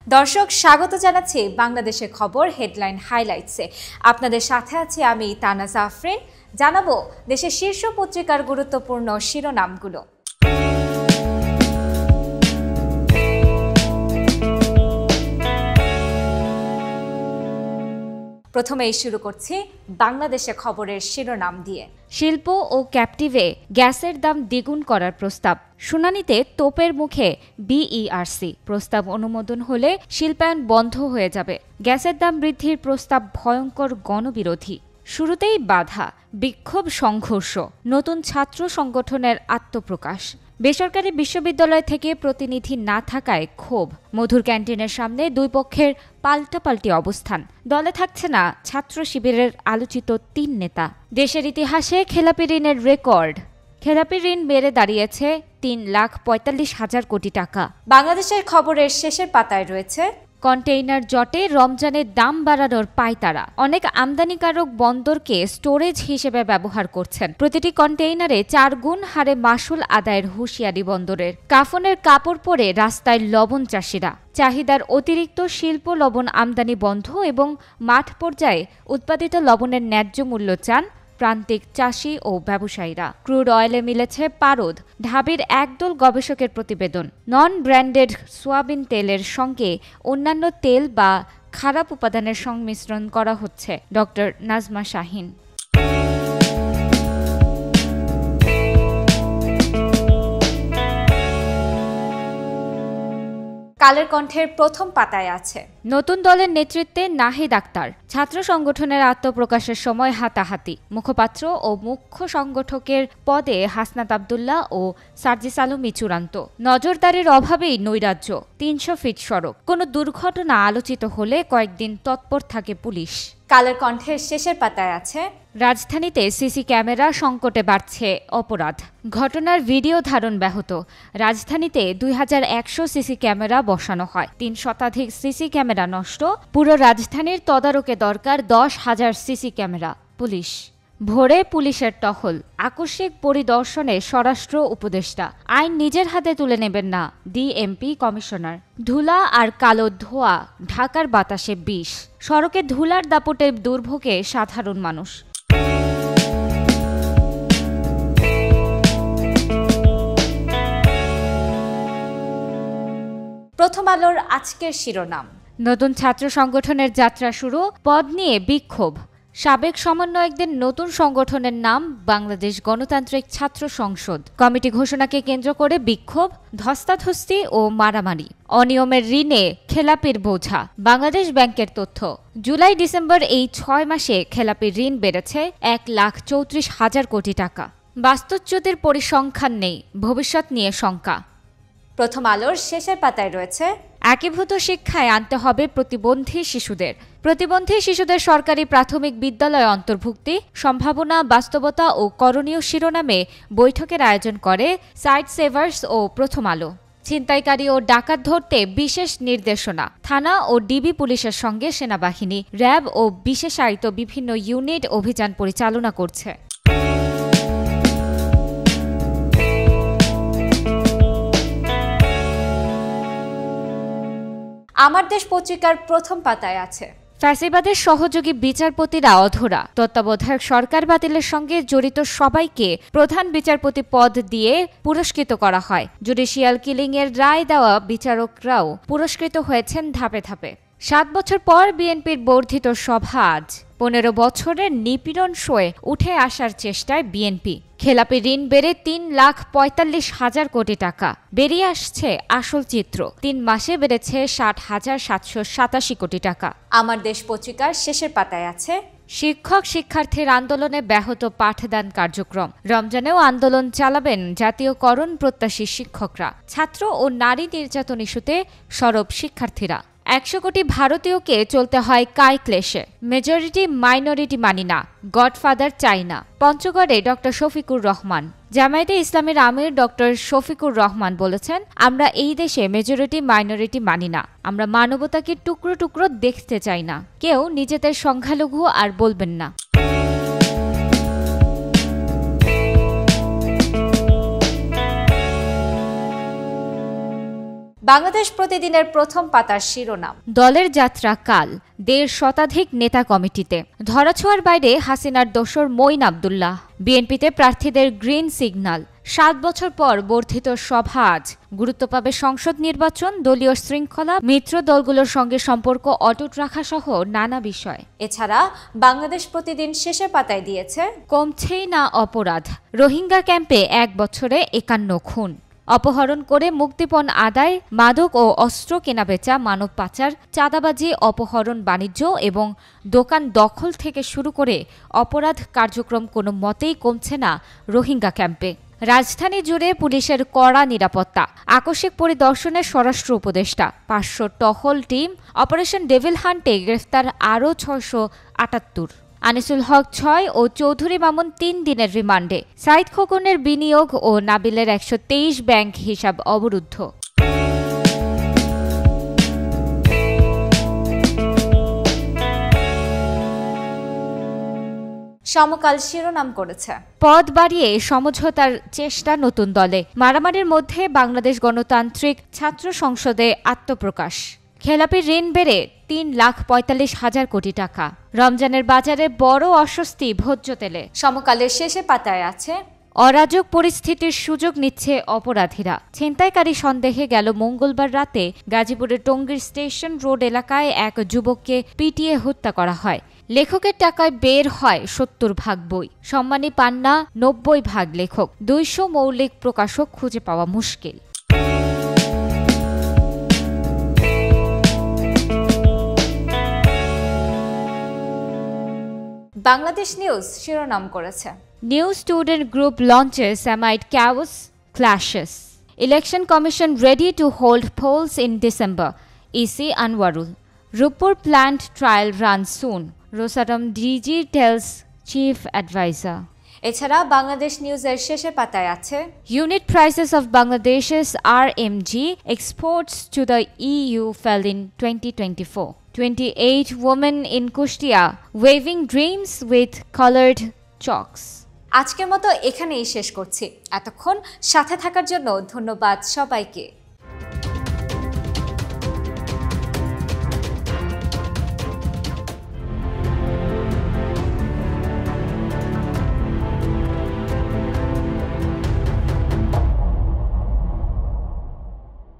দর্শক স্বাগত জানাচ্ছি বাংলাদেশের খবর হেডলাইন হাইলাইটসে। আপনাদের সাথে আছি আমি তানাজা আফরিন। জানাবো দেশের শীর্ষ পত্রিকার গুরুত্বপূর্ণ শিরোনামগুলো। প্রথমেই শুরু করছি বাংলাদেশের খবরের শিরোনাম দিয়ে। শিল্প ও ক্যাপটিভে গ্যাসের দাম দ্বিগুণ করার প্রস্তাব, শুনানিতে তোপের মুখে বিইআরসি। প্রস্তাব অনুমোদন হলে শিল্পায়ন বন্ধ হয়ে যাবে। গ্যাসের দাম বৃদ্ধির প্রস্তাব ভয়ঙ্কর গণবিরোধী। শুরুতেই বাধা, বিক্ষোভ, সংঘর্ষ, নতুন ছাত্র সংগঠনের আত্মপ্রকাশ। বেসরকারি বিশ্ববিদ্যালয় থেকে প্রতিনিধি না থাকায় ক্ষোভ। মধুর ক্যান্টিনের সামনে দুই পক্ষের পাল্টাপাল্টি অবস্থান। দলে থাকছে না ছাত্র শিবিরের আলোচিত ৩ নেতা। দেশের ইতিহাসে খেলাপি ঋণের রেকর্ড। খেলাপি ঋণ বেড়ে দাঁড়িয়েছে ৩,৪৫,০০০ কোটি টাকা। বাংলাদেশের খবরের শেষের পাতায় রয়েছে কন্টেইনার জটে রমজানের দাম বাড়ানোর পায়তারা। অনেক আমদানিকারক বন্দরকে স্টোরেজ হিসেবে ব্যবহার করছেন। প্রতিটি কন্টেইনারে ৪ গুণ হারে মাসুল আদায়ের হুঁশিয়ারি বন্দরের। কাফনের কাপড় পরে রাস্তায় লবণ চাষিরা। চাহিদার অতিরিক্ত শিল্প লবণ আমদানি বন্ধ এবং মাঠ পর্যায়ে উৎপাদিত লবণের ন্যায্য মূল্য চান প্রান্তিক চাষি ও ব্যবসায়ীরা। ক্রুড অয়েলে মিলেছে পারদ, ঢাবির একদল গবেষকের প্রতিবেদন। নন ব্র্যান্ডেড সোয়াবিন তেলের সঙ্গে অন্যান্য তেল বা খারাপ উপাদানের সংমিশ্রণ করা হচ্ছে। ডক্টর নাজমা শাহিন। কালের কণ্ঠের প্রথম পাতায় আছে নতুন দলের নেতৃত্বে নাহিদ আক্তার। ছাত্র সংগঠনের আত্মপ্রকাশের সময় হাতাহাতি। মুখপাত্র ও মুখ্য সংগঠকের পদে হাসনাত আব্দুল্লাহ ও সার্জিস আলমই চূড়ান্ত। নজরদারির অভাবেই নৈরাজ্য। ৩০০ ফিট সড়ক। কোনো দুর্ঘটনা আলোচিত হলে কয়েকদিন তৎপর থাকে পুলিশ। কালের কণ্ঠের শেষের পাতায় আছে রাজধানীতে সিসি ক্যামেরা সংকটে বাড়ছে অপরাধ। ঘটনার ভিডিও ধারণ ব্যাহত। রাজধানীতে ২১০০ সিসি ক্যামেরা বসানো হয়। ৩ শতাধিক সিসি ক্যামেরা নষ্ট। পুরো রাজধানীর তদারকে দরকার ১০,০০০ সিসি ক্যামেরা। পুলিশ। ভোরে পুলিশের টহল। আকস্মিক পরিদর্শনে স্বরাষ্ট্র উপদেষ্টা। আইন নিজের হাতে তুলে নেবেন না ডিএমপি কমিশনার। ধুলা আর কালো ধোঁয়া, ঢাকার বাতাসে বিষ। সড়কে ধুলার দাপটে দুর্ভোগে সাধারণ মানুষ। প্রথম আলোর আজকের শিরোনাম। নতুন ছাত্র সংগঠনের যাত্রা শুরু, পদ নিয়ে বিক্ষোভ। সাবেক সমন্বয়কদের নতুন সংগঠনের নাম বাংলাদেশ গণতান্ত্রিক ছাত্র সংসদ। কমিটি ঘোষণাকে কেন্দ্র করে বিক্ষোভ, ধস্তাধস্তি ও মারামারি। অনিয়মের ঋণে খেলাপির বোঝা। বাংলাদেশ ব্যাংকের তথ্য, জুলাই-ডিসেম্বর এই ৬ মাসে খেলাপির ঋণ বেড়েছে ১,৩৪,০০০ কোটি টাকা। বাস্তুচ্যুতির পরিসংখ্যান নেই, ভবিষ্যৎ নিয়ে শঙ্কা। প্রথম আলোর শেষের পাতায় রয়েছে একীভূত শিক্ষায় আনতে হবে প্রতিবন্ধী শিশুদের। প্রতিবন্ধী শিশুদের সরকারি প্রাথমিক বিদ্যালয়ে অন্তর্ভুক্তি, সম্ভাবনা, বাস্তবতা ও করণীয় শিরোনামে বৈঠকের আয়োজন করে সাইট সেভার্স ও প্রথম আলো। ছিনতাইকারী ও ডাকাত ধরতে বিশেষ নির্দেশনা। থানা ও ডিবি পুলিশের সঙ্গে সেনাবাহিনী, র্যাব ও বিশেষায়িত বিভিন্ন ইউনিট অভিযান পরিচালনা করছে। আমার দেশ পত্রিকার প্রথম পাতায় আছে ফ্যাসিবাদের সহযোগী বিচারপতিরা অধরা। তত্ত্বাবধায়ক সরকার বাতিলের সঙ্গে জড়িত সবাইকে প্রধান বিচারপতি পদ দিয়ে পুরস্কৃত করা হয়। জুডিশিয়াল কিলিংয়ের রায় দেওয়া বিচারকরাও পুরস্কৃত হয়েছেন ধাপে ধাপে। ৭ বছর পর বিএনপির বর্ধিত সভা আজ। ১৫ বছরের নিপীড়ন সয়ে উঠে আসার চেষ্টায় বিএনপি। খেলাপি ঋণ বেড়ে ৩,৪৫,০০০ কোটি টাকা। বেরিয়ে আসছে আসল চিত্র। ৩ মাসে বেড়েছে ৬০,৭৮৭ কোটি টাকা। আমার দেশ পত্রিকার শেষের পাতায় আছে শিক্ষক শিক্ষার্থীর আন্দোলনে ব্যাহত পাঠদান কার্যক্রম। রমজানেও আন্দোলন চালাবেন জাতীয়করণ প্রত্যাশী শিক্ষকরা। ছাত্র ও নারী নির্যাতন ইস্যুতে সরব শিক্ষার্থীরা। ১০০ কোটি ভারতীয়কে চলতে হয় কায় ক্লেশে। মেজরিটি মাইনরিটি মানি না, গডফাদার চাই না। পঞ্চগড়ে ডক্টর শফিকুর রহমান। জামায়াতে ইসলামের আমির ডক্টর শফিকুর রহমান বলেছেন, আমরা এই দেশে মেজরিটি মাইনরিটি মানি না। আমরা মানবতাকে টুকরো টুকরো দেখতে চাই না। কেউ নিজেদের সংখ্যালঘু আর বলবেন না। বাংলাদেশ প্রতিদিনের প্রথম পাতার শিরোনাম, দলের যাত্রা কাল, ১.৫ শতাধিক নেতা কমিটিতে, ধরাছোঁয়ার বাইরে হাসিনার দোসর মঈন আব্দুল্লাহ, বিএনপিতে প্রার্থীদের গ্রিন সিগন্যাল, ৭ বছর পর বর্ধিত সভা আজ, গুরুত্ব পাবে সংসদ নির্বাচন, দলীয় শৃঙ্খলা, মিত্র দলগুলোর সঙ্গে সম্পর্ক অটুট রাখা সহ নানা বিষয়। এছাড়া বাংলাদেশ প্রতিদিন শেষের পাতায় দিয়েছে কমছেই না অপরাধ, রোহিঙ্গা ক্যাম্পে ১ বছরে ৫১ খুন, অপহরণ করে মুক্তিপণ আদায়, মাদক ও অস্ত্র কেনাবেচা, মানব পাচার, চাঁদাবাজি, অপহরণ, বাণিজ্য এবং দোকান দখল থেকে শুরু করে অপরাধ কার্যক্রম কোনো মতেই কমছে না রোহিঙ্গা ক্যাম্পে। রাজধানী জুড়ে পুলিশের কড়া নিরাপত্তা, আকস্মিক পরিদর্শনে স্বরাষ্ট্র উপদেষ্টা, ৫০০ টহল টিম, অপারেশন ডেভিল হান্টে গ্রেফতার আরও ৬৭৮। আনিসুল হক ৬ ও চৌধুরী মামুন ৩ দিনের রিমান্ডে, সাইদ খোকনের বিনিয়োগ ও নাবিলের ১২৩ ব্যাংক হিসাব অবরুদ্ধ। সমকাল শিরোনাম করেছে, পদ বাড়িয়ে সমঝোতার চেষ্টা নতুন দলে, মারামারির মধ্যে বাংলাদেশ গণতান্ত্রিক ছাত্র সংসদে আত্মপ্রকাশ, খেলাপি ঋণ বেড়ে ৩,৪৫,০০০ কোটি টাকা, রমজানের বাজারে বড় অস্বস্তি ভোজ্য তেলে। সমকালের শেষে পাতায় আছে অরাজক পরিস্থিতির সুযোগ নিচ্ছে অপরাধীরা, ছিনতাইকারী সন্দেহে গেল মঙ্গলবার রাতে গাজীপুরের টঙ্গীর স্টেশন রোড এলাকায় এক যুবককে পিটিয়ে হত্যা করা হয়। লেখকের টাকায় বের হয় ৭০ ভাগ বই, সম্মানী পান না ৯০ ভাগ লেখক, ২০০ মৌলিক প্রকাশক খুঁজে পাওয়া মুশকিল। বাংলাদেশ নিউজ শিরোনাম করেছে, new student group launches amid chaos clashes, election commission ready to hold polls in December, EC Anwarul, Rooppur plant trial run soon, Rosatom DG tells chief adviser. এছাড়া বাংলাদেশ নিউজের শেষের পাতায় আছে ইউনিট প্রাইসেস অফ বাংলাদেশের RMG exports to the EU fell in 2024. 28 women in Kushtia waving dreams with colored chalks. আজকের মতো এখানেই শেষ করছি। এতক্ষণ সাথে থাকার জন্য ধন্যবাদ সবাইকে।